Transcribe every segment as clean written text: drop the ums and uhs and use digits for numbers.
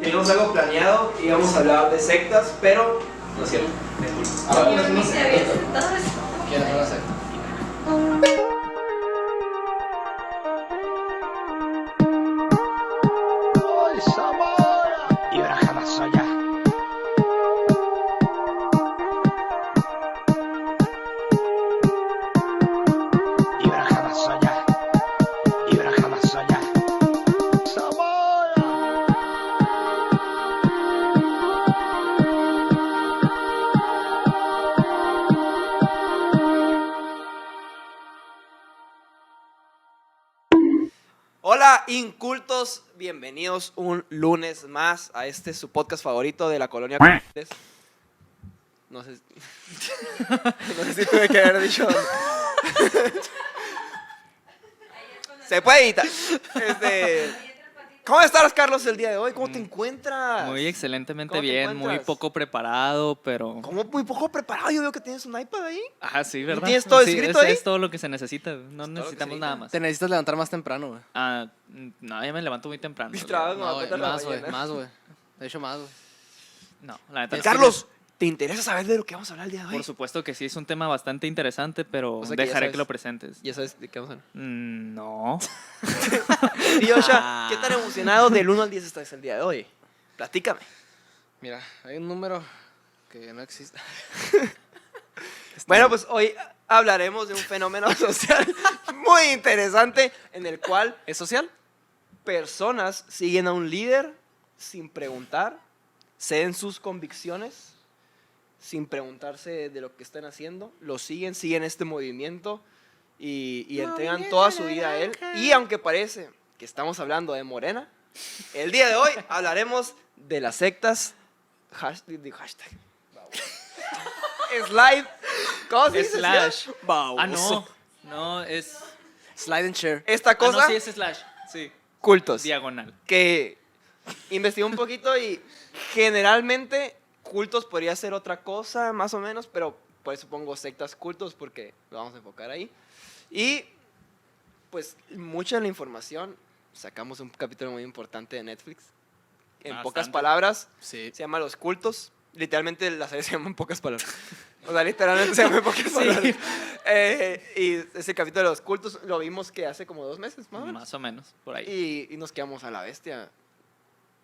Teníamos algo planeado, íbamos a hablar de sectas, pero no es cierto. Ahora no Ni sé. se había sentado eso. ¿Quién es una secta? Hola, incultos, bienvenidos un lunes más a su podcast favorito de la colonia. No sé, no sé si tuve que haber dicho. Se puede editar. ¿Cómo estás, Carlos, el día de hoy? ¿Cómo te encuentras? Muy excelentemente ¿Cómo te bien, muy encuentras? poco preparado, pero... ¿Cómo muy poco preparado? Yo veo que tienes un iPad ahí. Ah, sí, ¿verdad? ¿Tienes todo Sí, escrito ahí? Es todo lo que se necesita, no lo que necesitamos se nada necesita. más. Te necesitas levantar más temprano, güey. Ah, no, ya me levanto muy temprano. Mis trabajos me No, voy a güey, contar la más, güey, mañana. más, güey. De hecho, más, güey. No, la neta es Carlos, ¿te interesa saber de lo que vamos a hablar el día de hoy? por supuesto que sí, es un tema bastante interesante, pero O sea que ya dejaré sabes. que lo presentes. Ya sabes de qué vamos a hablar. No. Y Joshua, ¿qué tan emocionado del 1 al 10 estás el día de hoy? Platícame. Mira, hay un número que no existe. Bueno, pues hoy hablaremos de un fenómeno social muy interesante en el cual ¿Es social? personas siguen a un líder sin preguntar, ceden sus convicciones sin preguntarse de lo que están haciendo, lo siguen este movimiento y entregan toda su vida a él. Y aunque parece que estamos hablando de Morena, el día de hoy hablaremos de las sectas. Hashtag. Slide. ¿Cómo se dice? Slash. Baboso. Ah, no, es... Slide and share. Esta Ah, cosa, no, sí, es slash, sí. cultos. Diagonal. Que investigué un poquito y generalmente cultos podría ser otra cosa, más o menos, pero por eso pongo sectas cultos porque lo vamos a enfocar ahí. Y pues mucha de la información, sacamos un capítulo muy importante de Netflix. En Bastante. pocas palabras, Sí. se llama Los Cultos. Literalmente la serie se llama En pocas palabras. O sea, literalmente se llama En pocas palabras. Y ese capítulo de Los Cultos lo vimos que hace como 2 meses, más o menos. Más o menos, por ahí. Y nos quedamos a la bestia.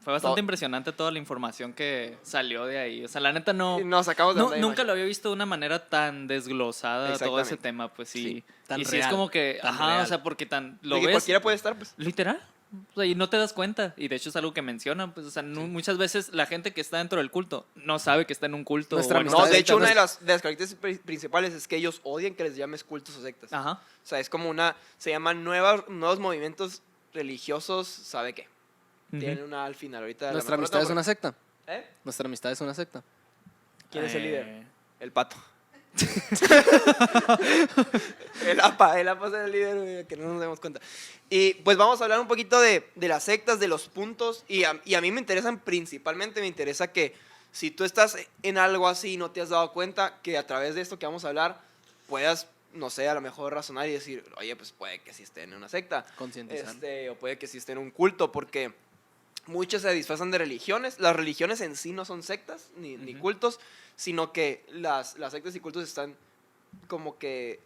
Fue bastante todo. impresionante toda la información que salió de ahí. O sea, la neta no... Y nos sacamos de No, onda, nunca imagínate. lo había visto de una manera tan desglosada todo ese Exactamente. tema, pues sí. Sí, tan y sí es real, como que, tan ajá, real. o sea, porque tan lo De que ves cualquiera puede estar, pues. literal. O sea, y no te das cuenta. Y de hecho es algo que mencionan, pues, o sea, muchas veces la gente que está dentro del culto no sabe que está en un culto. Nuestra o en amistad No, una de secta, hecho, una pues. de las características principales es que ellos odian que les llames cultos o sectas. Ajá. O sea, es como se llaman nuevos movimientos religiosos, ¿sabe qué? Ujú. Tienen una al final ahorita. Nuestra amistad es una secta. ¿Eh? Nuestra amistad es una secta. ¿Quién es el líder? Eh, El pato. el APA es el líder, güey, que no nos demos cuenta. Y pues vamos a hablar un poquito de las sectas, de los puntos. Y a mí me interesan principalmente, me interesa que si tú estás en algo así y no te has dado cuenta, que a través de esto que vamos a hablar puedas, no sé, a lo mejor razonar y decir, oye, pues puede que sí esté en una secta. Concientizar. O puede que sí esté en un culto, porque muchos se disfrazan de religiones. Las religiones en sí no son sectas ni Ujú. cultos, sino que las sectas y cultos están como que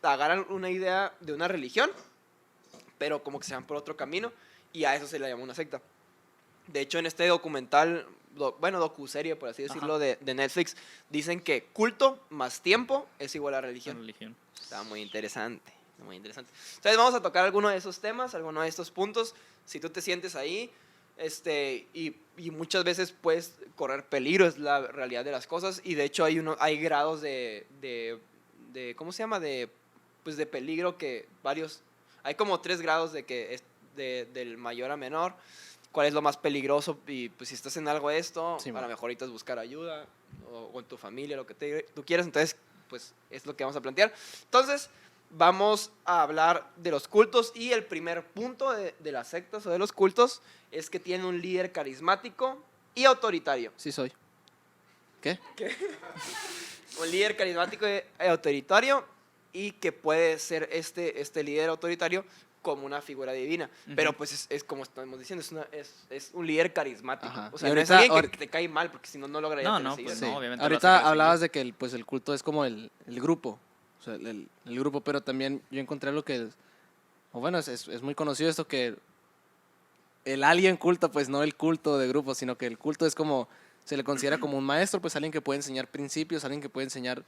agarran una idea de una religión, pero como que se van por otro camino, y a eso se le llama una secta. De hecho, en este documental, docuserie, por así decirlo, de Netflix, dicen que culto más tiempo es igual a la religión. religión. Está muy interesante, muy interesante. Entonces vamos a tocar alguno de esos temas, alguno de estos puntos. Si tú te sientes ahí, y muchas veces puedes correr peligro, es la realidad de las cosas. Y de hecho hay grados de ¿cómo se llama? Pues de peligro que hay como 3 grados de que es del mayor a menor. ¿Cuál es lo más peligroso? Y pues si estás en algo de esto, Sí, a man. lo mejor ahorita es buscar ayuda o en tu familia, lo que tú quieras. Entonces, pues es lo que vamos a plantear. Entonces, vamos a hablar de los cultos y el primer punto de las sectas o de los cultos es que tienen un líder carismático y autoritario. Sí soy. ¿Qué? Un líder carismático y autoritario, y que puede ser este líder autoritario como una figura divina. Ujú. Pero pues es como estamos diciendo, es un líder carismático. Ajá. O sea, Y no es ahorita- alguien que te cae mal, porque si no, no lograría No, tener no, seguidores. pues no, obviamente lo Ahorita vas a querer hablabas de que el culto es como el grupo, o sea, el grupo, pero también yo encontré lo que, o bueno, es muy conocido esto que el alguien culto, pues no el culto de grupo, sino que el culto es como, se le considera como un maestro, pues alguien que puede enseñar principios, alguien que puede enseñar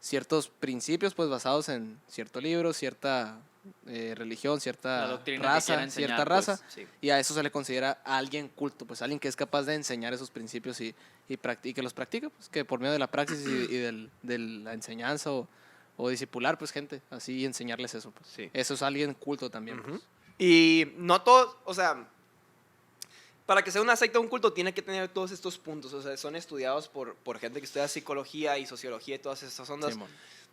ciertos principios pues basados en cierto libro, cierta religión, La cierta doctrina que raza, quiera enseñar, cierta pues, raza, sí. y a eso se le considera a alguien culto, pues alguien que es capaz de enseñar esos principios y que los practica, pues que por medio de la praxis de la enseñanza o discipular pues gente, así y enseñarles eso, pues. Sí. Eso es alguien culto también. Ujú. Pues. Y no todos, o sea, para que sea una secta o un culto tiene que tener todos estos puntos. O sea, son estudiados por gente que estudia psicología y sociología y todas estas ondas. Simón.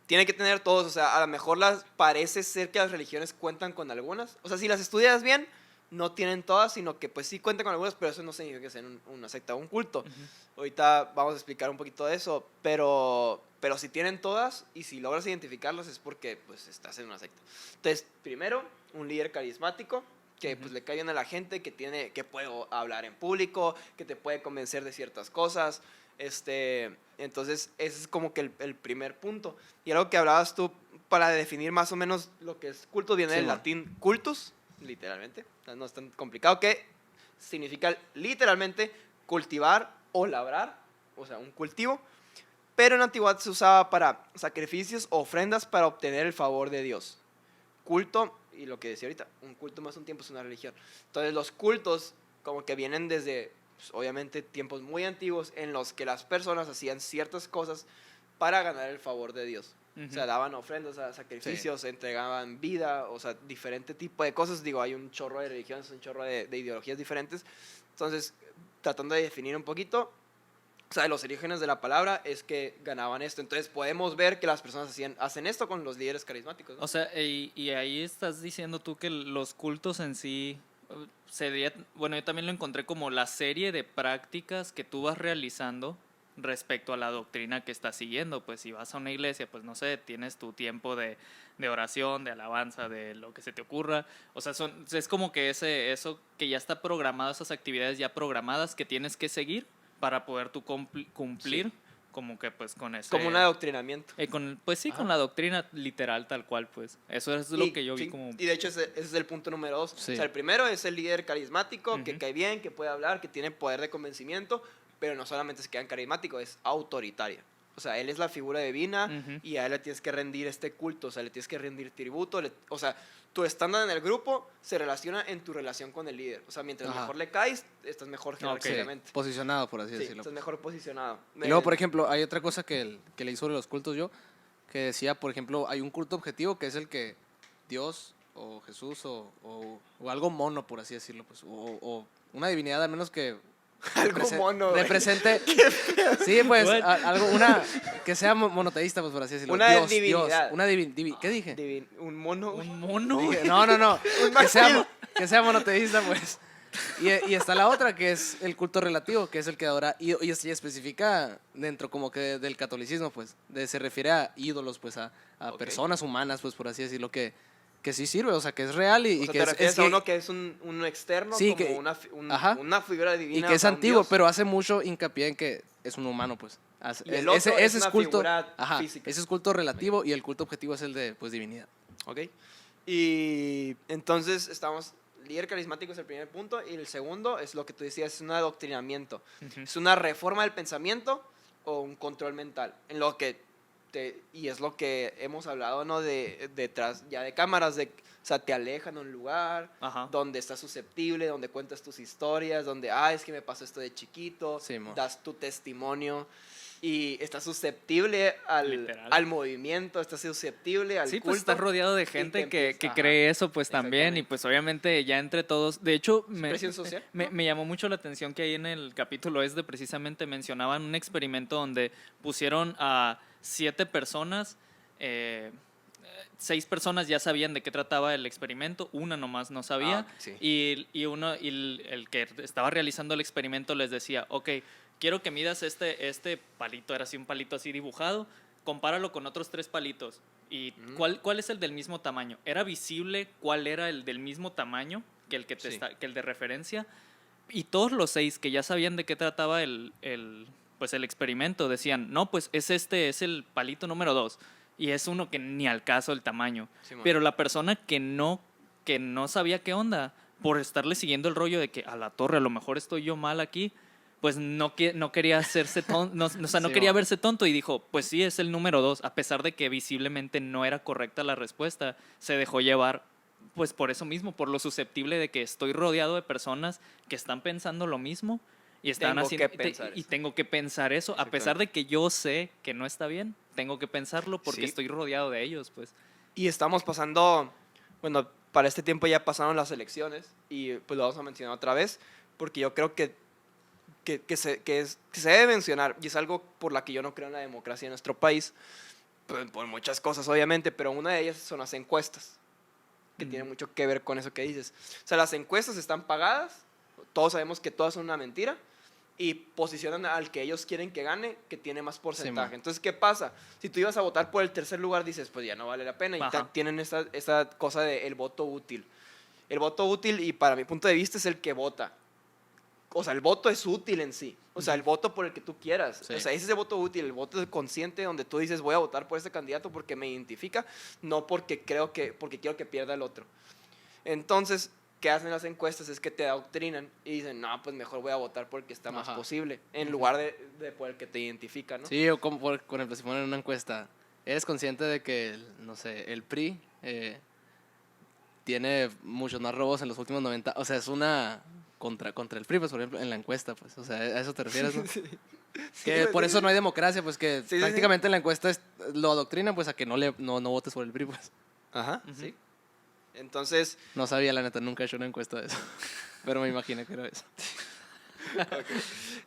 Tiene que tener todos. O sea, a lo mejor parece ser que las religiones cuentan con algunas. O sea, si las estudias bien, no tienen todas, sino que pues sí cuentan con algunas, pero eso no significa que sean una secta o un culto. Ujú. Ahorita vamos a explicar un poquito de eso, pero si tienen todas y si logras identificarlas es porque pues estás en una secta. Entonces, primero, un líder carismático que pues le cae bien a la gente, que puede hablar en público, que te puede convencer de ciertas cosas. Entonces, ese es como que el primer punto. Y algo que hablabas tú para definir más o menos lo que es culto viene del Simón. latín cultus, literalmente. O sea, no es tan complicado, que significa literalmente cultivar o labrar, o sea, un cultivo. Pero en la antigüedad se usaba para sacrificios o ofrendas para obtener el favor de Dios. Culto, y lo que decía ahorita, un culto más un tiempo es una religión. Entonces los cultos como que vienen desde, pues, obviamente, tiempos muy antiguos en los que las personas hacían ciertas cosas para ganar el favor de Dios. O sea, Ujú. daban ofrendas, sacrificios, entregaban vida, o sea, diferente tipo de cosas. Digo, hay un chorro de religiones, un chorro de ideologías diferentes. Entonces, tratando de definir un poquito, o sea, los orígenes de la palabra es que ganaban esto. Entonces, podemos ver que las personas hacen esto con los líderes carismáticos, ¿no? O sea, y ahí estás diciendo tú que los cultos en sí bueno, yo también lo encontré como la serie de prácticas que tú vas realizando respecto a la doctrina que estás siguiendo. Pues si vas a una iglesia, pues no sé, tienes tu tiempo de oración, de alabanza, de lo que se te ocurra. O sea, es como que eso que ya está programado, esas actividades ya programadas que tienes que seguir para poder tú cumplir, Sí. como que pues con ese... Como un adoctrinamiento. pues sí, Ajá. con la doctrina literal tal cual, pues. Eso es lo que yo vi Sí, como... y de hecho ese es el punto número 2. Sí. O sea, el primero es el líder carismático, que Ujú. cae bien, que puede hablar, que tiene poder de convencimiento, pero no solamente se queda en carismático, es autoritario. O sea, él es la figura divina Ujú. y a él le tienes que rendir este culto, o sea, le tienes que rendir tributo. O sea, tu estándar en el grupo se relaciona en tu relación con el líder. O sea, mientras Ajá. mejor le caes, estás mejor Ok. Sí, jerárquicamente. posicionado, por así Sí, decirlo. estás mejor posicionado. Y luego, por ejemplo, hay otra cosa que leí sobre los cultos yo, que decía, por ejemplo, hay un culto objetivo que es el que Dios o Jesús o algo mono, por así decirlo, pues, o una divinidad al menos que Algo mono, güey. represente, sí, pues, What? una que sea monoteísta, pues, por así decirlo. Una Dios, divinidad. una ¿qué dije? Un mono. ¿Un mono? Dije, no, Un que sea, mástil. que sea monoteísta, pues. Y está la otra, que es el culto relativo, que es el que adora, y se especifica dentro como que del catolicismo, pues, se refiere a ídolos, pues, a Ok. personas humanas, pues, por así decirlo, que sí sirve, o sea, que es real y O sea, que te es refieres a que- uno que es un externo, Sí, como que- ajá. una figura y divina. que o es sea, un antiguo, dios. pero hace mucho hincapié en que es un humano, pues. Y el otro es una culto, figura ajá, física. ese es culto relativo y el culto objetivo es el de, pues, divinidad. Ok. Y entonces estamos. Líder carismático es el primer punto. Y el segundo es lo que tú decías: es un adoctrinamiento. Ujú. Es una reforma del pensamiento o un control mental. En lo que. Y es lo que hemos hablado, ¿no? Detrás ya de cámaras. O sea, te alejan de un lugar Ajá. donde estás susceptible, donde cuentas tus historias, donde, es que me pasó esto de chiquito, Sí, mo. das tu testimonio y estás susceptible al Literal. movimiento, estás susceptible al Sí, culto. pues estás rodeado de y gente te que empiezas- cree eso, pues también, y Exactamente. pues obviamente ya entre todos, de hecho, Presión social, ¿no? me llamó mucho la atención que ahí en el capítulo precisamente mencionaban un experimento donde pusieron a 7 personas, 6 personas ya sabían de qué trataba el experimento, una nomás no sabía, ok, sí. y el que estaba realizando el experimento les decía, ok, quiero que midas este palito, era así un palito así dibujado, compáralo con otros 3 palitos. ¿Y Ujú. cuál es el del mismo tamaño? ¿Era visible cuál era el del mismo tamaño que el, Sí. que el de referencia? Y todos los 6 que ya sabían de qué trataba pues el experimento decían, no, pues es el palito número 2. Y es uno que ni al caso el tamaño. Simón. Pero la persona que no sabía qué onda, por estarle siguiendo el rollo de que a la torre, a lo mejor estoy yo mal aquí, pues no quería hacerse tonto, no Sí, quería mo. verse tonto y dijo, pues sí, es el número 2, a pesar de que visiblemente no era correcta la respuesta, se dejó llevar, pues por eso mismo, por lo susceptible de que estoy rodeado de personas que están pensando lo mismo y están Tengo haciendo que pensar y eso. tengo que pensar eso, a pesar de que yo sé que no está bien, tengo que pensarlo porque Sí. estoy rodeado de ellos, pues. Y estamos pasando, bueno, para este tiempo ya pasaron las elecciones y pues lo vamos a mencionar otra vez, porque yo creo que se debe mencionar, y es algo por la que yo no creo en la democracia en nuestro país, por muchas cosas obviamente, pero una de ellas son las encuestas, que tiene mucho que ver con eso que dices. O sea, las encuestas están pagadas, todos sabemos que todas son una mentira, y posicionan al que ellos quieren que gane, que tiene más porcentaje. man. Entonces, ¿qué pasa? Si tú ibas a votar por el tercer lugar, dices, pues ya no vale la pena. Y Ajá. tienen esa cosa de el voto útil. El voto útil, y para mi punto de vista, es el que vota. O sea, el voto es útil en sí. O sea, el voto por el que tú quieras. Sí. O sea, ese es el voto útil, el voto consciente donde tú dices, voy a votar por este candidato porque me identifica, no porque porque quiero que pierda el otro. Entonces, ¿qué hacen las encuestas? Es que te adoctrinan y dicen, no, pues mejor voy a votar por el que está más Ajá. posible, en lugar de por el que te identifica, ¿no? Sí, o como por ejemplo, si ponen una encuesta, ¿eres consciente de que, no sé, el PRI tiene muchos más robos en los últimos 90? O sea, es una contra el PRI, pues, por ejemplo, en la encuesta, pues. O sea, a eso te refieres, ¿no? Sí. Que por eso no hay democracia, pues, que Sí, sí, prácticamente en la encuesta lo adoctrinan, pues, a que no votes por el PRI, pues. Ajá, Ujú. sí. Entonces, No sabía, la neta, nunca he hecho una encuesta de eso. Pero me imaginé que era eso.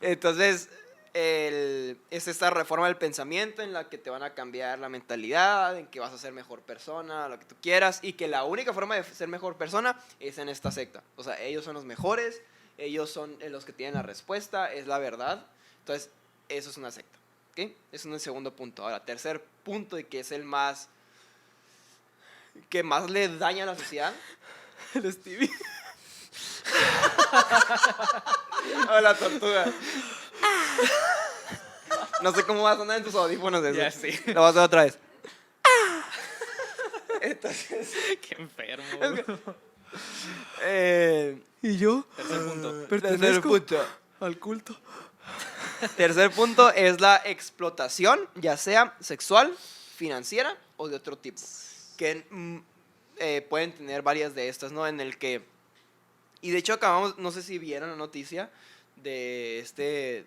entonces es esta reforma del pensamiento en la que te van a cambiar la mentalidad, en que vas a ser mejor persona, lo que tú quieras, y que la única forma de ser mejor persona es en esta secta. O sea, ellos son los mejores, ellos son los que tienen la respuesta, es la verdad. Entonces, eso es una secta. ¿Ok? Eso es el segundo punto. Ahora, tercer punto, y que es el más que más le daña a la sociedad, el Stevie. O la tortuga. No sé cómo va a sonar en tus audífonos eso. Ya, sí. Lo vas a hacer otra vez. Entonces, Qué enfermo. ¿y yo? Tercer punto. Tercer punto. Al culto. Tercer punto es la explotación, ya sea sexual, financiera o de otro tipo. Que pueden tener varias de estas, ¿no? En el que... Y de hecho acabamos, no sé si vieron la noticia de este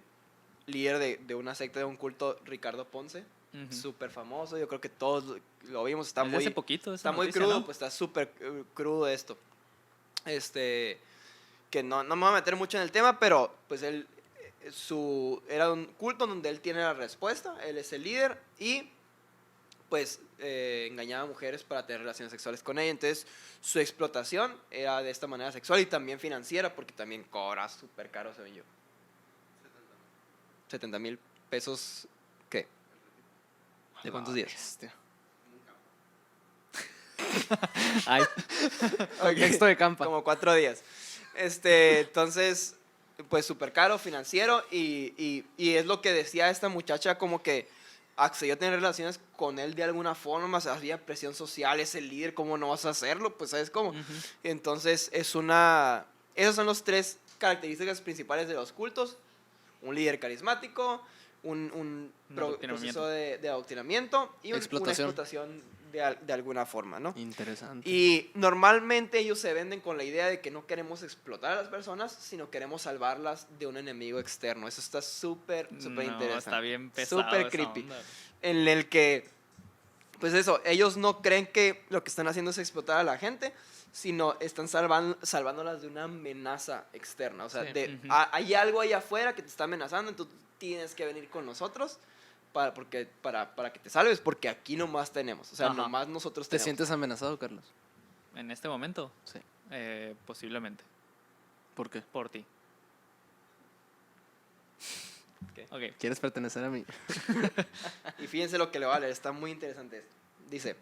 líder de una secta, de un culto, Ricardo Ponce. Ujú. Súper famoso, yo creo que todos lo vimos, está Es de muy... hace poquito esa Está muy noticia, crudo, ¿no? pues está súper crudo esto. Que no me voy a meter mucho en el tema, pero pues él, era un culto donde él tiene la respuesta, él es el líder y pues engañaba a mujeres para tener relaciones sexuales con ella. Entonces su explotación era de esta manera sexual y también financiera, porque también cobra súper caro, según yo. 70,000 pesos, ¿qué? ¿De cuántos días? Bestia. Ay, Ok, texto de campa. Como 4 días. Entonces, pues súper caro, financiero, y es lo que decía esta muchacha, como que accedió a tener relaciones con él de alguna forma, había presión social, es el líder, ¿cómo no vas a hacerlo? Pues, ¿sabes cómo? Ujú. Entonces, esas son las 3 características principales de los cultos: un líder carismático, un Adoctrinamiento. proceso de adoctrinamiento y una Explotación. explotación de alguna forma, ¿no? Interesante. Y normalmente ellos se venden con la idea de que no queremos explotar a las personas, sino queremos salvarlas de un enemigo externo. Eso está súper No, interesante. está bien pesado. Súper esa creepy. onda. En el que, pues eso, ellos no creen que lo que están haciendo es explotar a la gente, sino están salvándolas de una amenaza externa. O sea, Sí. Ujú. hay algo ahí afuera que te está amenazando, entonces tienes que venir con nosotros para que te salves, porque aquí nomás tenemos. O sea, Ajá. nomás nosotros ¿Te tenemos. sientes amenazado, Carlos? En este momento, Sí. posiblemente, ¿Por qué? por ti. ¿Qué? Ok. ¿Quieres pertenecer a mí? Y fíjense lo que le va a leer, está muy interesante esto. Dice,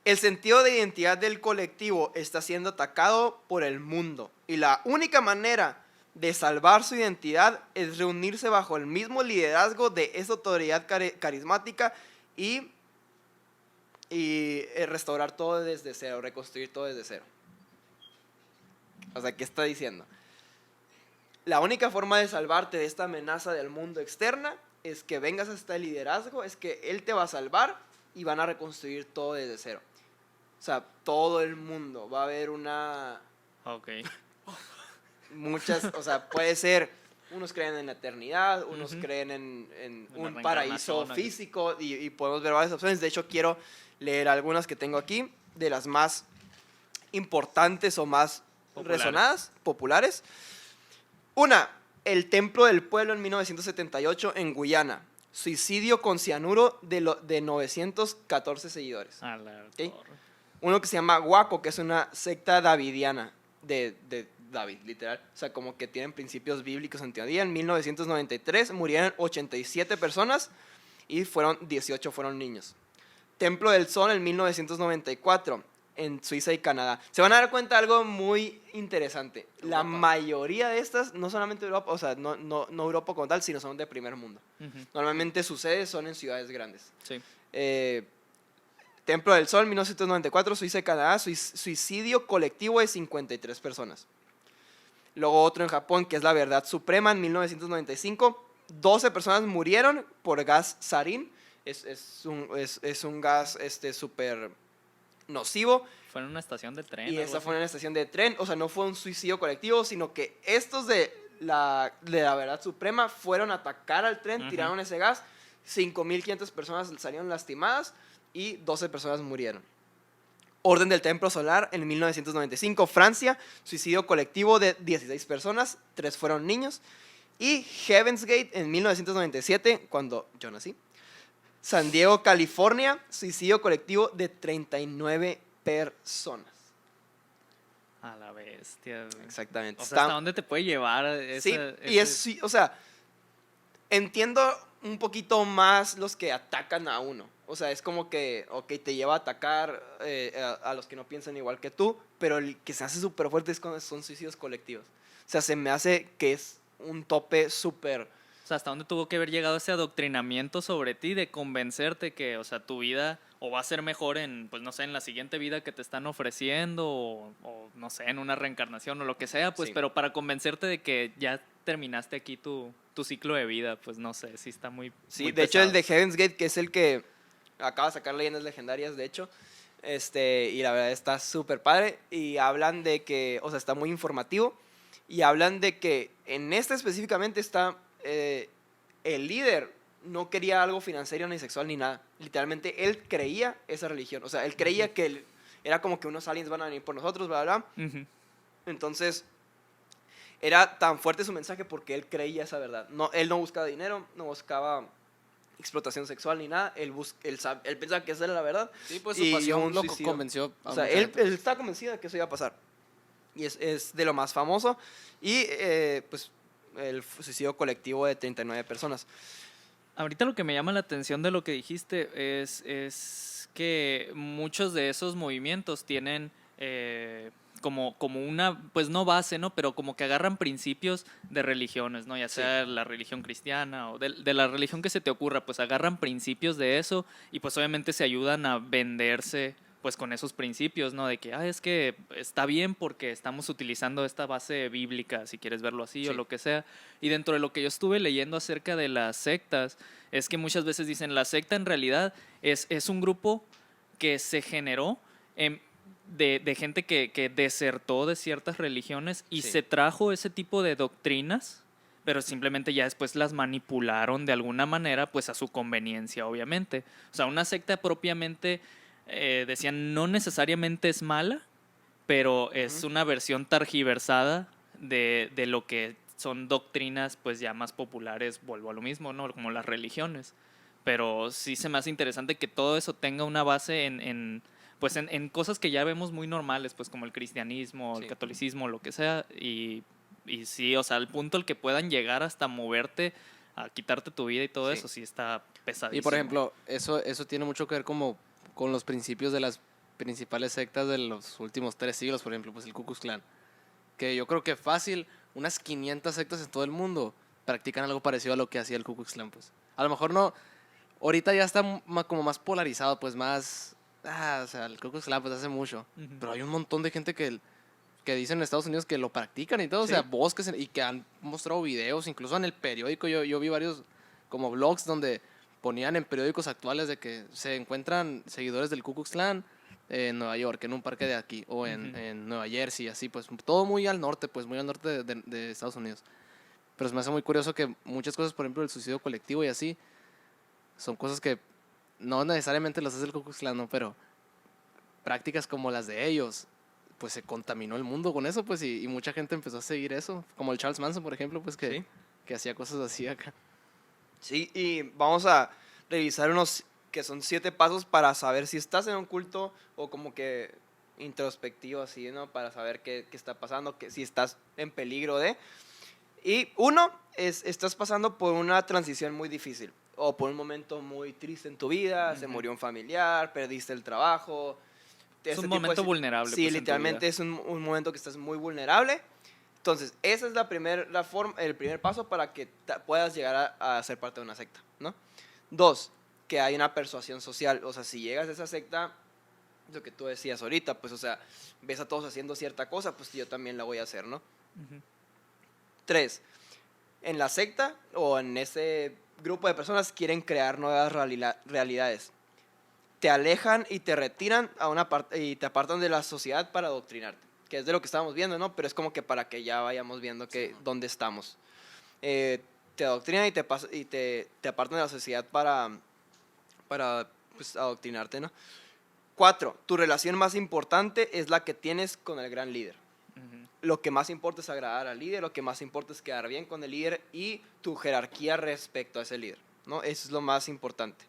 el sentido de identidad del colectivo está siendo atacado por el mundo y la única manera de salvar su identidad es reunirse bajo el mismo liderazgo de esa autoridad carismática y restaurar todo desde cero, reconstruir todo desde cero. O sea, ¿qué está diciendo? La única forma de salvarte de esta amenaza del mundo externa es que vengas a este liderazgo, es que él te va a salvar y van a reconstruir todo desde cero. O sea, todo el mundo va a haber Ok. o sea, puede ser, unos creen en la eternidad, unos creen en Una un paraíso reencarnación, físico y podemos ver varias opciones. De hecho, quiero leer algunas que tengo aquí, de las más importantes o más resonadas, populares. Una, el Templo del Pueblo en 1978 en Guyana. Suicidio con cianuro de 914 seguidores. A la ¿Ok? torre. Uno que se llama Waco, que es una secta davidiana de David, literal. O sea, como que tienen principios bíblicos en teoría. En 1993 murieron 87 personas y 18 fueron niños. Templo del Sol en 1994 en Suiza y Canadá. Se van a dar cuenta de algo muy interesante. La mayoría de estas, no solamente Europa, o sea, no Europa como tal, sino son de primer mundo. Ujú. Normalmente sus sedes son en ciudades grandes. Sí. Templo del Sol, 1994, Suiza y Canadá, suicidio colectivo de 53 personas. Luego otro en Japón, que es la Verdad Suprema, en 1995, 12 personas murieron por gas sarín. Es un gas súper nocivo. Fue en una estación de tren. Y algo esa así. fue en una estación de tren. O sea, no fue un suicidio colectivo, sino que estos de la Verdad Suprema fueron a atacar al tren, Ujú. tiraron ese gas. 5.500 personas salieron lastimadas y 12 personas murieron. Orden del Templo Solar en 1995, Francia, suicidio colectivo de 16 personas, 3 fueron niños. Y Heaven's Gate en 1997, cuando yo nací. San Diego, California, suicidio colectivo de 39 personas. A la bestia. güey. Exactamente. O sea, ¿hasta dónde te puede llevar Sí, y sí, o sea, entiendo un poquito más los que atacan a uno. O sea, es como que, ok, te lleva a atacar a los que no piensan igual que tú, pero el que se hace súper fuerte es cuando son suicidios colectivos. O sea, se me hace que es un tope súper... O sea, ¿hasta dónde tuvo que haber llegado ese adoctrinamiento sobre ti de convencerte que, o sea, tu vida o va a ser mejor en, pues no sé, en la siguiente vida que te están ofreciendo o no sé, en una reencarnación o lo que sea, pues, Sí. pero para convencerte de que ya terminaste aquí tu ciclo de vida, pues no sé, sí está muy Sí, muy de hecho el pesado. de Heaven's Gate, que es el que acaba de sacar Leyendas Legendarias, de hecho, y la verdad está súper padre, y hablan de que, o sea, está muy informativo, y hablan de que en este específicamente está, el líder no quería algo financiero ni sexual ni nada, literalmente él creía esa religión, o sea, él creía que era como que unos aliens van a venir por nosotros, bla, bla, bla. Ujú. Entonces, era tan fuerte su mensaje porque él creía esa verdad. No, él no buscaba dinero, no buscaba explotación sexual ni nada. Él pensaba que esa era la verdad. Sí, pues Y su pasión un lo suicidio. convenció a O sea, mucha él gente. estaba convencido de que eso iba a pasar. Y es de lo más famoso. Y pues el suicidio colectivo de 39 personas. Ahorita lo que me llama la atención de lo que dijiste es que muchos de esos movimientos tienen como una, pues no base, ¿no? Pero como que agarran principios de religiones, ¿no? Ya sea la religión cristiana o de la religión que se te ocurra, pues agarran principios de eso y pues obviamente se ayudan a venderse pues con esos principios, ¿no? De que, es que está bien porque estamos utilizando esta base bíblica, si quieres verlo así o Sí. lo que sea. Y dentro de lo que yo estuve leyendo acerca de las sectas, es que muchas veces dicen, la secta en realidad es un grupo que se generó de gente que desertó de ciertas religiones y Sí. se trajo ese tipo de doctrinas, pero simplemente ya después las manipularon de alguna manera, pues a su conveniencia, obviamente. O sea, una secta propiamente, decían, no necesariamente es mala, pero es una versión targiversada de lo que son doctrinas pues ya más populares, vuelvo a lo mismo, ¿no? Como las religiones. Pero sí se me hace interesante que todo eso tenga una base pues en cosas que ya vemos muy normales, pues como el cristianismo, el Sí. catolicismo, lo que sea, y Y sí, o sea, al punto al que puedan llegar hasta moverte, a quitarte tu vida y todo Sí. eso, sí está pesadísimo. Y por ejemplo, eso tiene mucho que ver como con los principios de las principales sectas de los últimos 3 siglos, por ejemplo, pues el Ku Klux Klan. Que yo creo que fácil, unas 500 sectas en todo el mundo practican algo parecido a lo que hacía el Ku Klux Klan, pues. A lo mejor no, ahorita ya está como más polarizado, pues más... o sea, el Ku Klux Klan pues hace mucho. Ujú. Pero hay un montón de gente que dicen en Estados Unidos que lo practican y todo, Sí. o sea, bosques y que han mostrado videos, incluso en el periódico, yo vi varios como blogs donde ponían en periódicos actuales de que se encuentran seguidores del Ku Klux Klan en Nueva York, en un parque de aquí, o en, Ujú. en Nueva Jersey, así, pues todo muy al norte, pues muy al norte de Estados Unidos. Pero se me hace muy curioso que muchas cosas, por ejemplo, el suicidio colectivo y así, son cosas que no necesariamente las hace el Ku Klux Klan, ¿no? Pero prácticas como las de ellos, pues se contaminó el mundo con eso, pues, y mucha gente empezó a seguir eso, como el Charles Manson, por ejemplo, pues, Sí. que hacía cosas así acá. Sí, y vamos a revisar unos que son 7 pasos para saber si estás en un culto o como que introspectivo así, ¿no? Para saber qué está pasando, que si estás en peligro de... Y uno es, estás pasando por una transición muy difícil o por un momento muy triste en tu vida, se Ujú. murió un familiar, perdiste el trabajo. Es Ese un tipo de momento si- vulnerable, Sí, pues, en tu literalmente vida. es un momento que estás muy vulnerable. Entonces, esa es el primer paso para que puedas llegar a ser parte de una secta, ¿no? 2, que hay una persuasión social. O sea, si llegas a esa secta, lo que tú decías ahorita, pues, o sea, ves a todos haciendo cierta cosa, pues yo también la voy a hacer, ¿no? Ujú. 3, en la secta o en ese grupo de personas quieren crear nuevas realidades. Te alejan y te retiran a una parte y te apartan de la sociedad para adoctrinarte, que es de lo que estábamos viendo, ¿no? Pero es como que para que ya vayamos viendo que dónde estamos. Te adoctrinan y te apartan de la sociedad para pues, adoctrinarte, ¿no? 4, tu relación más importante es la que tienes con el gran líder. Ujú. Lo que más importa es agradar al líder, lo que más importa es quedar bien con el líder y tu jerarquía respecto a ese líder, ¿no? Eso es lo más importante.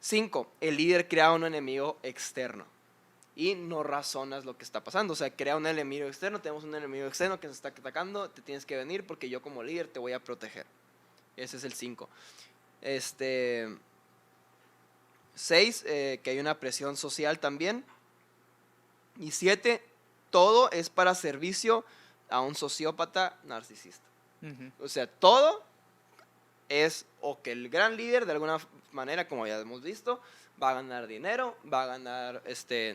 5, el líder crea un enemigo externo y no razonas lo que está pasando. O sea, crea un enemigo externo, tenemos un enemigo externo que nos está atacando, te tienes que venir porque yo como líder te voy a proteger. Ese es el 5. 6, que hay una presión social también. Y 7, todo es para servicio a un sociópata narcisista. Ujú. O sea, todo es o que el gran líder de alguna manera, como ya hemos visto, va a ganar dinero, va a ganar,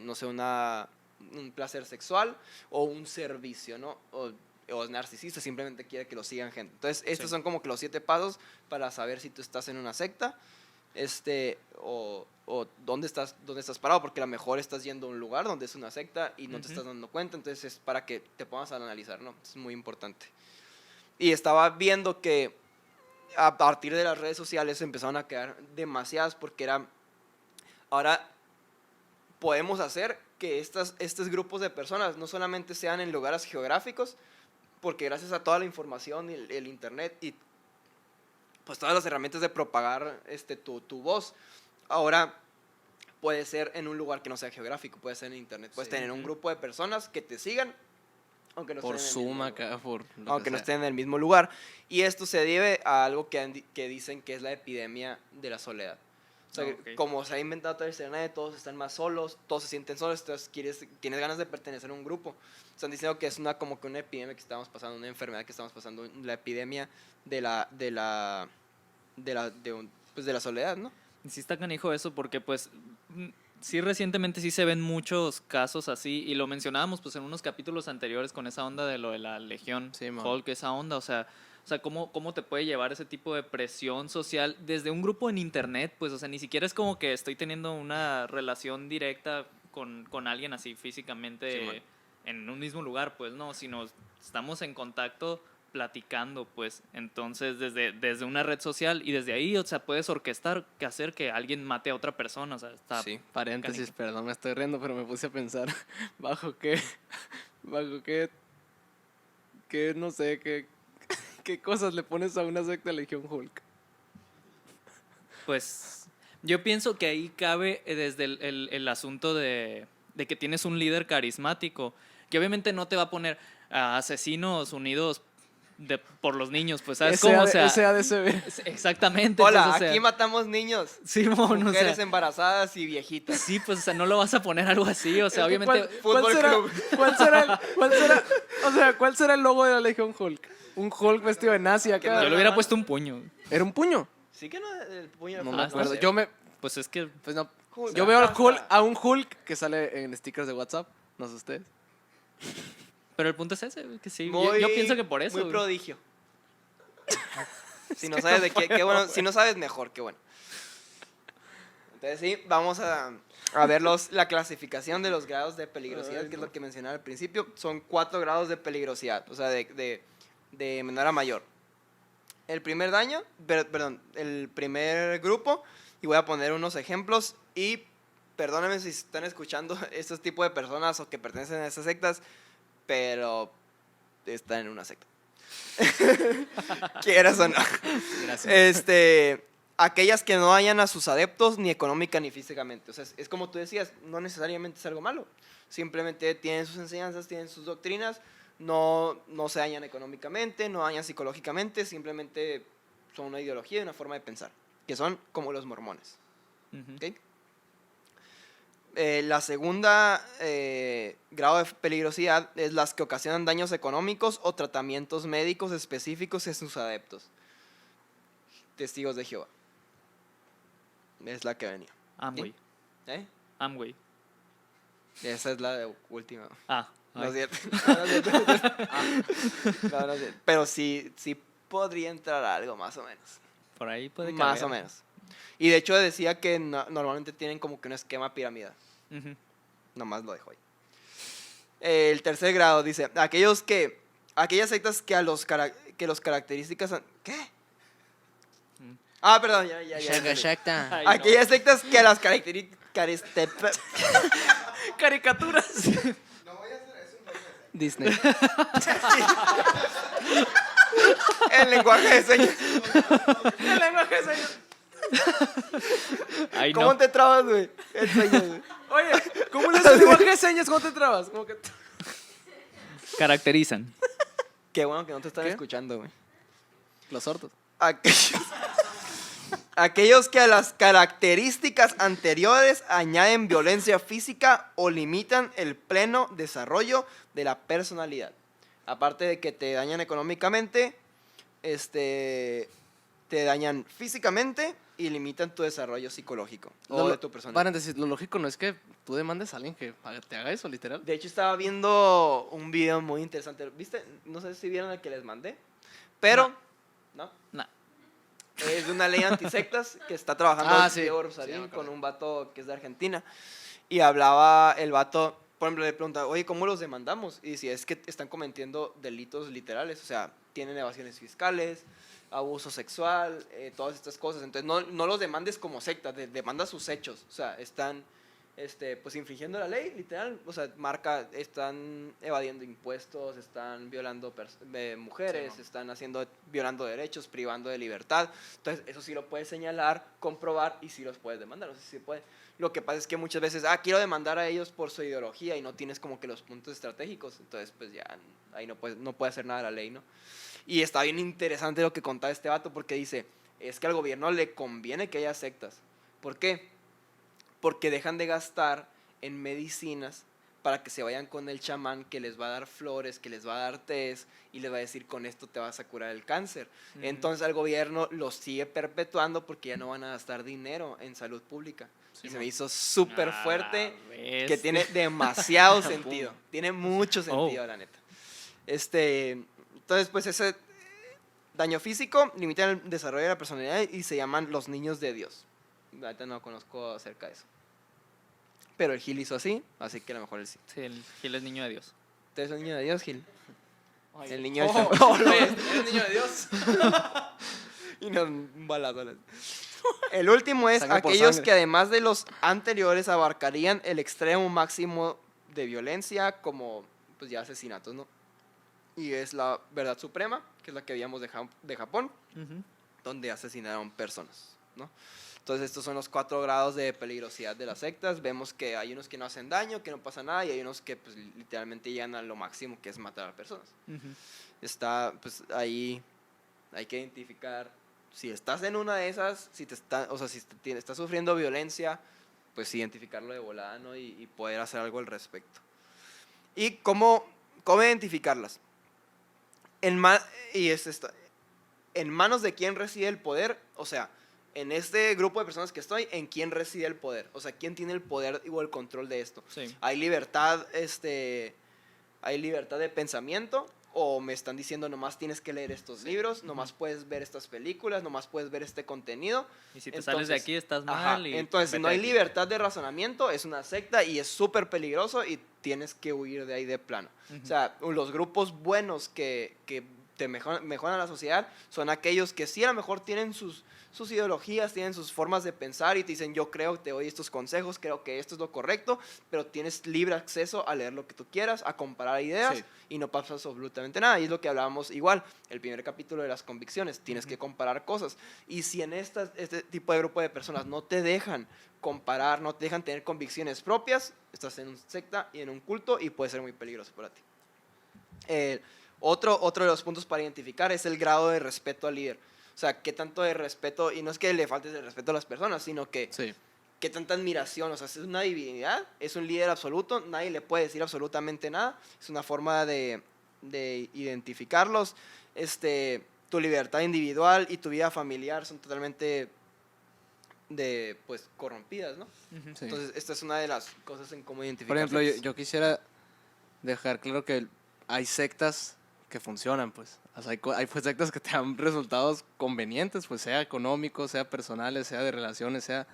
no sé, un placer sexual o un servicio, ¿no? O es narcisista, simplemente quiere que lo sigan gente. Entonces, estos Sí. son como que los 7 pasos para saber si tú estás en una secta, o dónde estás parado, porque a lo mejor estás yendo a un lugar donde es una secta y no te Ujú. estás dando cuenta, entonces es para que te pongas a analizar, ¿no? Es muy importante. Y estaba viendo que a partir de las redes sociales empezaron a quedar demasiadas porque ahora podemos hacer que estos grupos de personas no solamente sean en lugares geográficos, porque gracias a toda la información y el internet y pues todas las herramientas de propagar tu voz, ahora puede ser en un lugar que no sea geográfico, puede ser en internet, puedes Sí. tener un grupo de personas que te sigan, aunque no Por estén en el mismo Zoom lugar. acá, por lo Aunque que no sea. estén en el mismo lugar. Y esto se debe a algo que dicen que es la epidemia de la soledad. O sea, Ok. como se ha inventado todo el internet, todos están más solos, todos se sienten solos, entonces tienes ganas de pertenecer a un grupo. Están diciendo que es como que una epidemia que estamos pasando, una enfermedad que estamos pasando, la epidemia pues de la soledad, ¿no? Y sí está canijo eso porque pues sí recientemente sí se ven muchos casos así y lo mencionábamos pues en unos capítulos anteriores con esa onda de lo de la Legión Sí, man. Hulk, esa onda, o sea, cómo te puede llevar ese tipo de presión social desde un grupo en internet, pues, o sea, ni siquiera es como que estoy teniendo una relación directa con alguien así físicamente Sí, man. en un mismo lugar, pues no, sino estamos en contacto platicando, pues, entonces desde una red social y desde ahí, o sea, puedes orquestar que hacer que alguien mate a otra persona, o sea, está Sí. Paréntesis, canijo. perdón, me estoy riendo, pero me puse a pensar bajo qué, no sé, qué cosas le pones a una secta Legión Hulk. Pues yo pienso que ahí cabe desde el asunto de que tienes un líder carismático, que obviamente no te va a poner, Asesinos Unidos por los niños, pues, ¿sabes cómo? O sea, SADCB. exactamente. Hola, pues, o sea, aquí matamos niños, Simón, o mujeres sea, embarazadas y viejitas. sí, pues, o sea, no lo vas a poner algo así, o sea, obviamente... Fútbol club. ¿Cuál será el logo de la Legión Hulk? Un Hulk vestido de nazi acá. no- Yo le hubiera puesto un puño. ¿Era un puño? Sí que no, el puño de No fuego. me no acuerdo. sé. Pues es que... Pues no. Hulk. Yo veo Hasta- a un Hulk que sale en stickers de WhatsApp. No sé ustedes. Pero el punto es ese, güey, que sí. Muy- Yo pienso que por eso. Muy güey. prodigio. Si no sabes de qué bueno. Si no sabes, mejor, qué bueno. Entonces, sí, vamos a ver la clasificación de los grados de peligrosidad, que es lo que mencionaba al principio. Son 4 grados de peligrosidad, o sea, de menor a mayor. El primer daño, perdón, el primer grupo, y voy a poner unos ejemplos, y perdónenme si están escuchando estos tipos de personas o que pertenecen a estas sectas, pero están en una secta. Quieras o no. Gracias. Aquellas que no dañan a sus adeptos ni económica ni físicamente. O sea, es como tú decías, no necesariamente es algo malo. Simplemente tienen sus enseñanzas, tienen sus doctrinas, no se dañan económicamente, no dañan psicológicamente, simplemente son una ideología y una forma de pensar, que son como los mormones. Ujú. ¿Ok? La segunda grado de peligrosidad es las que ocasionan daños económicos o tratamientos médicos específicos en sus adeptos. Testigos de Jehová. Es la que venía. Amway. ¿Eh? Amway. Esa es la de última. Ah. No es ay. cierto. No es cierto. No es cierto. Pero sí podría entrar algo, más o menos. Por ahí puede caber. Más o menos. Y de hecho decía que normalmente tienen como que un esquema piramidal. Ujú. Nomás lo dejo ahí. El tercer grado dice, aquellas sectas que los características... ¿Qué? Mm. Ah, perdón, ya. Ay, no. Aquellas sectas que a las Caricaturas. Disney. El lenguaje de señas. El lenguaje de señas. Ay, ¿Cómo no. te trabas, güey? El sueño, güey. Oye, ¿cómo le haces el lenguaje de señas? ¿Cómo te trabas? Como que... Caracterizan. Qué bueno que no te están ¿Qué? escuchando, güey. Los sordos. Aquellos que a las características anteriores añaden violencia física o limitan el pleno desarrollo de la personalidad. Aparte de que te dañan económicamente, te dañan físicamente y limitan tu desarrollo psicológico o de tu personalidad. Paréntesis, lo lógico no es que tú demandes a alguien que te haga eso, literal. De hecho, estaba viendo un video muy interesante. ¿Viste? No sé si vieron el que les mandé, pero... ¿No? Nah. Es de una ley antisectas que está trabajando Sí. Diego Sí, Rosarín me acuerdo. con un vato que es de Argentina. Y hablaba el vato, por ejemplo, le pregunta, oye, ¿cómo los demandamos? Y si es que están cometiendo delitos literales, o sea, tienen evasiones fiscales, abuso sexual, todas estas cosas. Entonces, no los demandes como secta, demanda sus hechos. O sea, están pues infringiendo la ley, literal. O sea, están evadiendo impuestos, están violando mujeres, Sí, están violando derechos, privando de libertad. Entonces, eso sí lo puedes señalar, comprobar y sí los puedes demandar. O sea, sí se puede. Lo que pasa es que muchas veces, quiero demandar a ellos por su ideología y no tienes como que los puntos estratégicos. Entonces, pues ya, ahí no puede hacer nada la ley, ¿no? Y está bien interesante lo que contaba este vato porque dice, es que al gobierno le conviene que haya sectas. ¿Por qué? Porque dejan de gastar en medicinas para que se vayan con el chamán que les va a dar flores, que les va a dar tés y les va a decir, con esto te vas a curar el cáncer. Ujú. Entonces el gobierno los sigue perpetuando porque ya no van a gastar dinero en salud pública. Sí, y se mo. me hizo súper Ah, fuerte, ¿ves? que tiene demasiado sentido. Tiene mucho sentido, Oh. la neta. Entonces, pues ese daño físico limita el desarrollo de la personalidad y se llaman los niños de Dios. Ahorita no conozco acerca de eso. Pero el Gil hizo así que a lo mejor él sí. Sí, el Gil es niño de Dios. ¿Usted es el niño de Dios, Gil? Ay, El niño del oh, chamán. oye, eres niño de Dios. Y no, un balazo. El último es Sangre por aquellos sangre. que además de los anteriores abarcarían el extremo máximo de violencia como pues ya asesinatos, ¿no? Y es la verdad suprema, que es la que habíamos de Japón, Ujú. donde asesinaron personas. ¿no? Entonces estos son los 4 grados de peligrosidad de las sectas. Vemos que hay unos que no hacen daño, que no pasa nada, y hay unos que pues, literalmente llegan a lo máximo, que es matar a personas. Está, pues ahí hay que identificar si estás en una de esas, si estás sufriendo violencia, pues identificarlo de volada, ¿no? Y poder hacer algo al respecto. ¿Y cómo identificarlas? En manos de quién reside el poder, o sea, en este grupo de personas que estoy, ¿en quién reside el poder? O sea, ¿quién tiene el poder o el control de esto? Sí. ¿Hay libertad de pensamiento? ¿O me están diciendo nomás tienes que leer estos libros, nomás puedes ver estas películas, nomás puedes ver este contenido? Y si te sales de aquí estás mal. Ajá, entonces, si no hay aquí. libertad de razonamiento, es una secta y es súper peligroso y tienes que huir de ahí de plano. O sea, los grupos buenos que te mejoran la sociedad son aquellos que sí a lo mejor tienen sus ideologías, tienen sus formas de pensar y te dicen, yo creo, te doy estos consejos, creo que esto es lo correcto, pero tienes libre acceso a leer lo que tú quieras, a comparar ideas, Sí. y no pasa absolutamente nada. Y es lo que hablábamos igual, el primer capítulo de las convicciones, tienes que comparar cosas. Y si en este tipo de grupo de personas no te dejan comparar, no te dejan tener convicciones propias, estás en una secta y en un culto y puede ser muy peligroso para ti. Otro de los puntos para identificar es el grado de respeto al líder. O sea, qué tanto de respeto, y no es que le faltes el respeto a las personas, sino que Sí. qué tanta admiración. O sea, es una divinidad, es un líder absoluto, nadie le puede decir absolutamente nada. Es una forma de identificarlos. Tu libertad individual y tu vida familiar son totalmente corrompidas, ¿no? Sí. Entonces, esta es una de las cosas en cómo identificar. Por ejemplo, yo quisiera dejar claro que hay sectas que funcionan, pues. O sea, hay pues, sectas que te dan resultados convenientes, pues sea económicos, sea personales, sea de relaciones, sea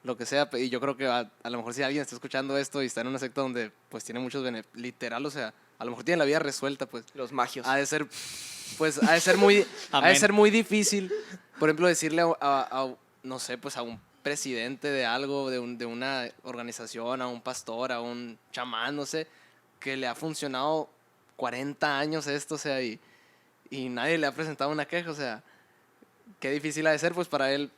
lo que sea. Y yo creo que a lo mejor si alguien está escuchando esto y está en una secta donde pues tiene muchos beneficios, literal, o sea, a lo mejor tiene la vida resuelta, pues. Los magios. Ha de ser, pues, ha de ser muy, ha de Amén. ser muy difícil, por ejemplo, decirle no sé, pues a un presidente de algo, de una organización, a un pastor, a un chamán, no sé, que le ha funcionado 40 años esto, o sea, y nadie le ha presentado una queja, o sea, qué difícil ha de ser, pues, para él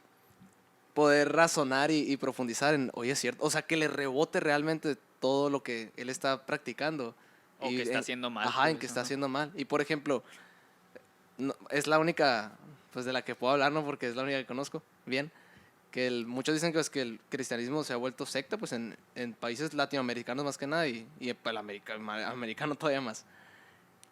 poder razonar y profundizar en, oye, es cierto, o sea, que le rebote realmente todo lo que él está practicando. O que está haciendo mal. Ajá, en que está haciendo mal. Y, por ejemplo, es la única, pues, de la que puedo hablar, ¿no? Porque es la única que conozco bien. Que muchos dicen que el cristianismo se ha vuelto secta, pues, en países latinoamericanos más que nada y el americano todavía más.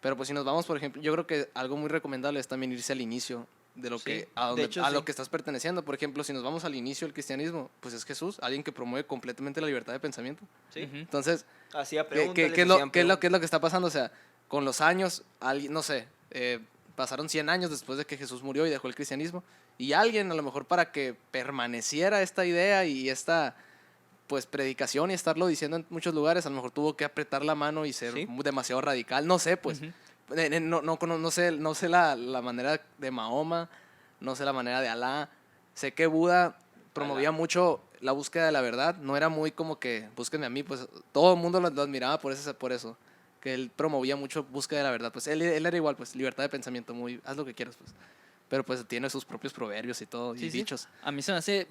Pero pues si nos vamos, por ejemplo, yo creo que algo muy recomendable es también irse al inicio de lo Sí, que de hecho, lo sí. que estás perteneciendo. Por ejemplo, si nos vamos al inicio del cristianismo, pues es Jesús, alguien que promueve completamente la libertad de pensamiento. ¿Sí? Entonces, Hacía ¿qué preguntas. es lo que está pasando? O sea, con los años, no sé, pasaron 100 años después de que Jesús murió y dejó el cristianismo, y alguien a lo mejor para que permaneciera esta idea y esta pues predicación y estarlo diciendo en muchos lugares, a lo mejor tuvo que apretar la mano y ser Sí. demasiado radical, no sé, pues. No sé la manera de Mahoma, no sé la manera de Alá. Sé que Buda promovía mucho la búsqueda de la verdad, no era muy como que búsquenme a mí, pues todo el mundo lo admiraba por eso, que él promovía mucho búsqueda de la verdad, pues él era igual, pues libertad de pensamiento, muy haz lo que quieras, pues. Pero pues tiene sus propios proverbios y todo, y Sí, sí. dichos. A mí se me hace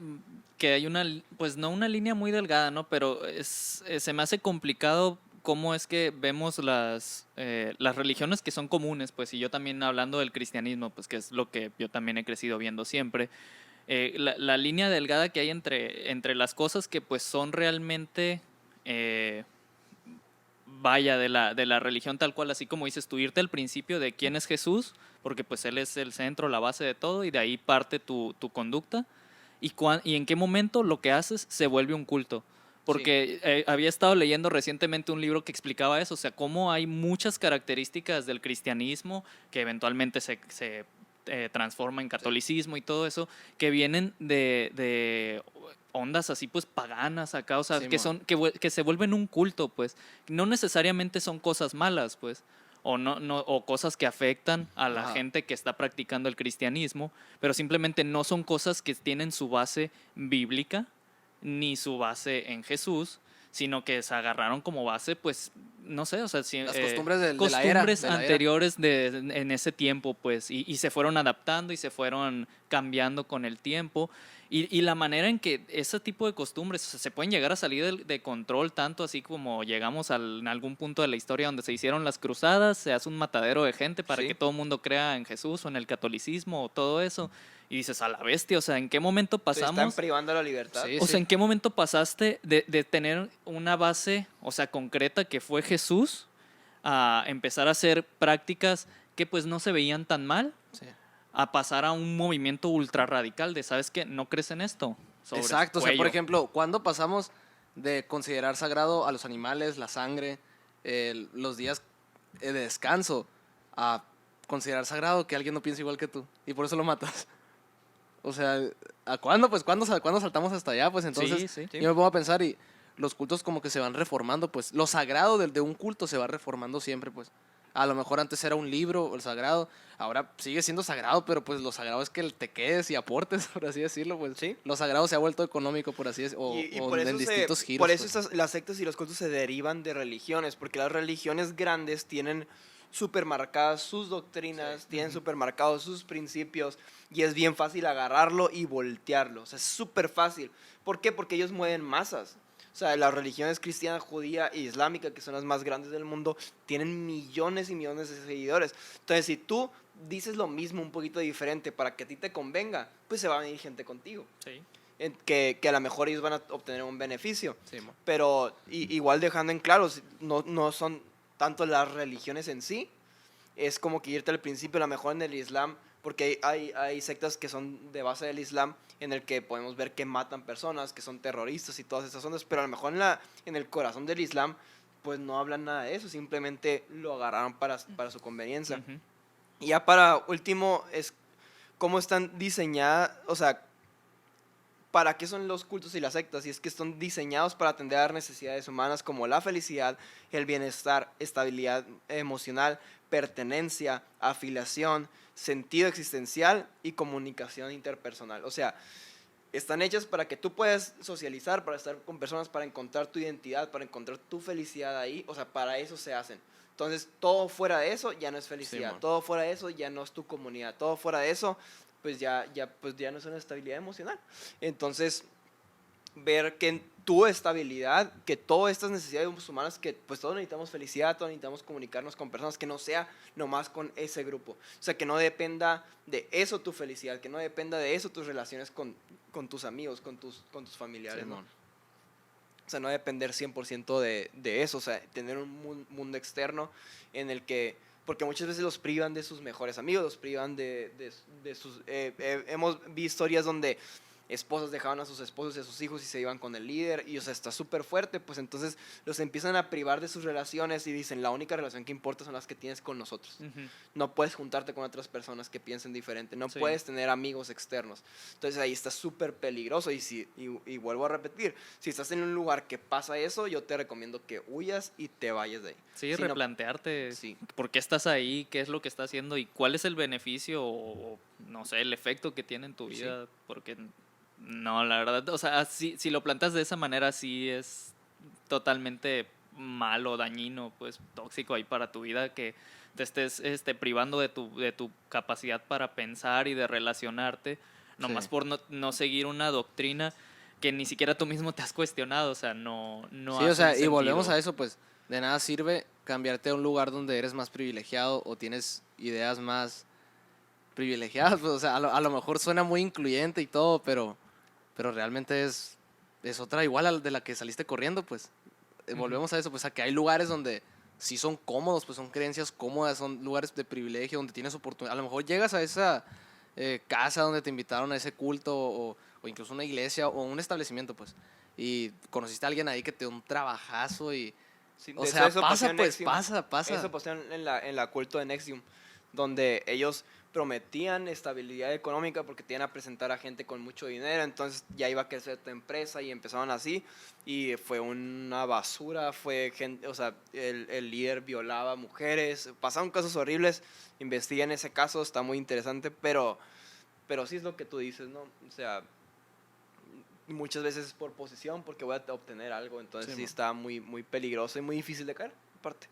que hay pues no una línea muy delgada, ¿no? Pero se me hace complicado cómo es que vemos las religiones que son comunes, pues, y yo también hablando del cristianismo, pues, que es lo que yo también he crecido viendo siempre, la línea delgada que hay entre las cosas que, pues, son realmente... vaya de la religión tal cual, así como dices tú, irte al principio de quién es Jesús, porque pues Él es el centro, la base de todo, y de ahí parte tu conducta, y en qué momento lo que haces se vuelve un culto. Porque había estado leyendo recientemente un libro que explicaba eso, o sea, cómo hay muchas características del cristianismo que eventualmente se transforma en catolicismo y todo eso, que vienen de ondas así pues paganas acá, o sea, Sí, que se vuelven un culto, pues. No necesariamente son cosas malas, pues. O cosas que afectan a la Ajá. gente que está practicando el cristianismo, pero simplemente no son cosas que tienen su base bíblica ni su base en Jesús, sino que se agarraron como base, pues, no sé, o sea, Las costumbres de la era. costumbres anteriores en ese tiempo, pues, y se fueron adaptando y se fueron cambiando con el tiempo. Y la manera en que ese tipo de costumbres, o sea, se pueden llegar a salir de control, tanto así como llegamos en algún punto de la historia donde se hicieron las cruzadas, se hace un matadero de gente para Sí. que todo el mundo crea en Jesús o en el catolicismo o todo eso. Y dices, a la bestia, o sea, ¿en qué momento Te están pasamos? privando la libertad. Sí. O sea, ¿en qué momento pasaste de tener una base, o sea, concreta que fue Jesús, a empezar a hacer prácticas que pues no se veían tan mal, Sí. a pasar a un movimiento ultra radical de, ¿sabes qué? ¿No crees en esto? Sobre Exacto, o sea, por cuello. ejemplo, ¿cuándo pasamos de considerar sagrado a los animales, la sangre, los días de descanso, a considerar sagrado que alguien no piensa igual que tú y por eso lo matas? O sea, ¿a cuándo? Pues, ¿cuándo saltamos hasta allá? Pues entonces, Sí. yo me pongo a pensar y los cultos como que se van reformando, pues, lo sagrado de un culto se va reformando siempre, pues. A lo mejor antes era un libro, el sagrado, ahora sigue siendo sagrado, pero pues lo sagrado es que te quedes y aportes, por así decirlo, pues. Sí. Lo sagrado se ha vuelto económico, por así decirlo, o por en eso, distintos giros. por eso pues. las sectas y los cultos se derivan de religiones, porque las religiones grandes tienen supermarcadas sus doctrinas, tienen supermarcados sus principios, y es bien fácil agarrarlo y voltearlo. O sea, es súper fácil. ¿Por qué? Porque ellos mueven masas. O sea, las religiones cristiana, judía e islámica, que son las más grandes del mundo, tienen millones y millones de seguidores. Entonces, si tú dices lo mismo, un poquito diferente, para que a ti te convenga, pues se va a venir gente contigo. Sí. Que a lo mejor ellos van a obtener un beneficio. Sí, mo. Pero igual dejando en claro, no son tanto las religiones en sí, es como que irte al principio, a lo mejor en el Islam, porque hay sectas que son de base del Islam, en el que podemos ver que matan personas, que son terroristas y todas esas ondas, pero a lo mejor en el corazón del Islam, pues no hablan nada de eso, simplemente lo agarraron para su conveniencia. Ujú. Y ya para último, es cómo están diseñadas, o sea, ¿para qué son los cultos y las sectas? Y es que están diseñados para atender a necesidades humanas como la felicidad, el bienestar, estabilidad emocional, pertenencia, afiliación, sentido existencial y comunicación interpersonal. O sea, están hechas para que tú puedas socializar, para estar con personas, para encontrar tu identidad, para encontrar tu felicidad ahí. O sea, para eso se hacen. Entonces, todo fuera de eso ya no es felicidad. mon. Todo fuera de eso ya no es tu comunidad. Todo fuera de eso, pues ya no es una estabilidad emocional. Entonces, ver que en tu estabilidad, que todas estas necesidades humanas, que pues todos necesitamos felicidad, todos necesitamos comunicarnos con personas, que no sea nomás con ese grupo. O sea, que no dependa de eso tu felicidad, que no dependa de eso tus relaciones con tus amigos, con tus familiares, Sí, ¿no? mon. O sea, no depender 100% de eso, o sea, tener un mundo externo en el que, porque muchas veces los privan de sus mejores amigos, los privan de sus... hemos visto historias donde esposas dejaban a sus esposos y a sus hijos y se iban con el líder, y o sea, está súper fuerte, pues entonces los empiezan a privar de sus relaciones y dicen, la única relación que importa son las que tienes con nosotros. Ujú. No puedes juntarte con otras personas que piensen diferente, no Sí. puedes tener amigos externos. Entonces ahí está súper peligroso y vuelvo a repetir, si estás en un lugar que pasa eso, yo te recomiendo que huyas y te vayas de ahí. Sí, Si no- replantearte sí. por qué estás ahí, qué es lo que estás haciendo y cuál es el beneficio o, no sé, el efecto que tiene en tu Sí. vida. Porque, no, la verdad, o sea, si lo plantas de esa manera, sí es totalmente malo, dañino, pues tóxico ahí para tu vida, que te estés privando de tu capacidad para pensar y de relacionarte, nomás Sí. por no seguir una doctrina que ni siquiera tú mismo te has cuestionado, o sea, no Sí, o hace sea, un y volvemos sentido. a eso, pues, de nada sirve cambiarte a un lugar donde eres más privilegiado o tienes ideas más privilegiadas, pues, o sea, a lo mejor suena muy incluyente y todo, pero realmente es otra igual a la de la que saliste corriendo, pues. Volvemos a eso, pues, a que hay lugares donde sí son cómodos, pues son creencias cómodas, son lugares de privilegio, donde tienes oportunidad. A lo mejor llegas a esa casa donde te invitaron a ese culto o incluso una iglesia o un establecimiento, pues, y conociste a alguien ahí que te dio un trabajazo y... Sí, O de sea, eso pasó pasa, en pues, Nexium. pasa. Eso pasó en la culto de Nexium, donde ellos prometían estabilidad económica porque te iban a presentar a gente con mucho dinero, entonces ya iba a crecer tu empresa y empezaron así, y fue una basura, fue gente, o sea, el líder violaba mujeres, pasaron cosas horribles, investiguen ese caso, está muy interesante, pero sí es lo que tú dices, ¿no? O sea, muchas veces es por posición, porque voy a obtener algo, entonces Sí, sí man. está muy, muy peligroso y muy difícil de caer, aparte.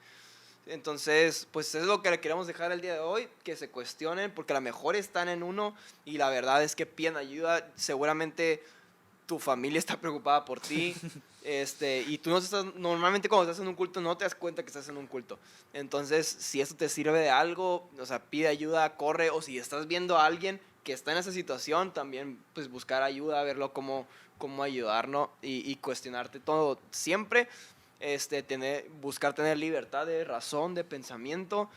Entonces, pues es lo que le queremos dejar el día de hoy, que se cuestionen, porque a lo mejor están en uno y la verdad es que piden ayuda, seguramente tu familia está preocupada por ti, y tú no estás, normalmente cuando estás en un culto no te das cuenta que estás en un culto. Entonces, si esto te sirve de algo, o sea, pide ayuda, corre, o si estás viendo a alguien que está en esa situación, también pues buscar ayuda, verlo cómo ayudarnos y cuestionarte todo siempre. Buscar tener libertad de razón, de pensamiento,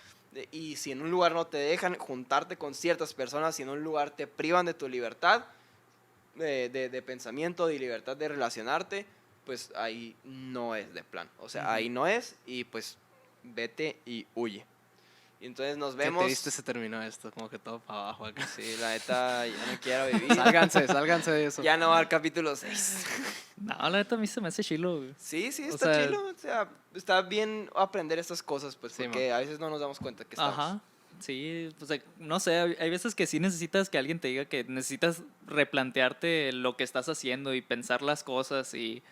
y si en un lugar no te dejan juntarte con ciertas personas, si en un lugar te privan de tu libertad de pensamiento, de libertad de relacionarte, pues ahí no es de plan. O sea, ahí no es y pues vete y huye. Y entonces nos Qué vemos. triste se terminó esto, como que todo para abajo acá. Sí, la neta, ya no quiero vivir. Sálganse de eso. Ya no va al capítulo 6. No, la neta a mí se me hace chilo, güey. Sí, sí, O está sea, chilo. O sea, está bien aprender estas cosas, pues, Sí, porque a veces no nos damos cuenta que estamos. Ajá. Sí, pues no sé, hay veces que sí necesitas que alguien te diga que necesitas replantearte lo que estás haciendo y pensar las cosas y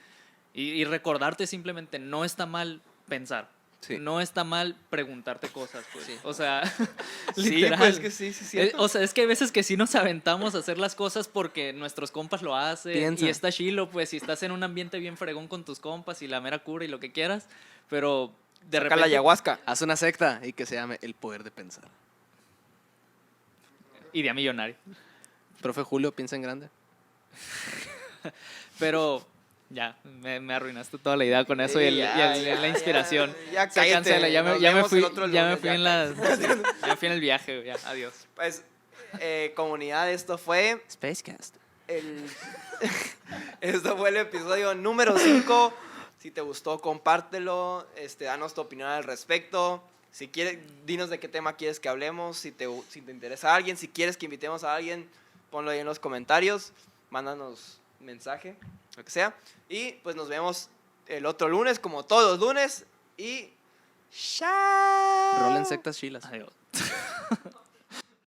recordarte simplemente, no está mal pensar. Sí. No está mal preguntarte cosas, pues. Sí. O sea, Sí, literal. pues que sí, cierto. O sea, es que hay veces que sí nos aventamos a hacer las cosas porque nuestros compas lo hacen. Piensa. Y está chilo, pues, si estás en un ambiente bien fregón con tus compas y la mera cura y lo que quieras. Pero de Saca repente. la ayahuasca. Haz una secta y que se llame El Poder de Pensar. Idea millonaria. Profe Julio, piensa en grande. Pero ya, me arruinaste toda la idea con eso y, Ya, la inspiración. Ya, Se cállate. cancela, ya Nos me vemos fui, el otro ya me lunes, fui ya en la, sí, ya me fui en el viaje, güey, ya, adiós. Pues, comunidad, esto fue Spacecast. esto fue el episodio número 5. Si te gustó, compártelo. Danos tu opinión al respecto. Si quieres, dinos de qué tema quieres que hablemos. Si te interesa a alguien, si quieres que invitemos a alguien, ponlo ahí en los comentarios. Mándanos mensaje, lo que sea. Y pues nos vemos el otro lunes, como todos los lunes. Y ¡chao! Rolen sectas chilas. Adiós.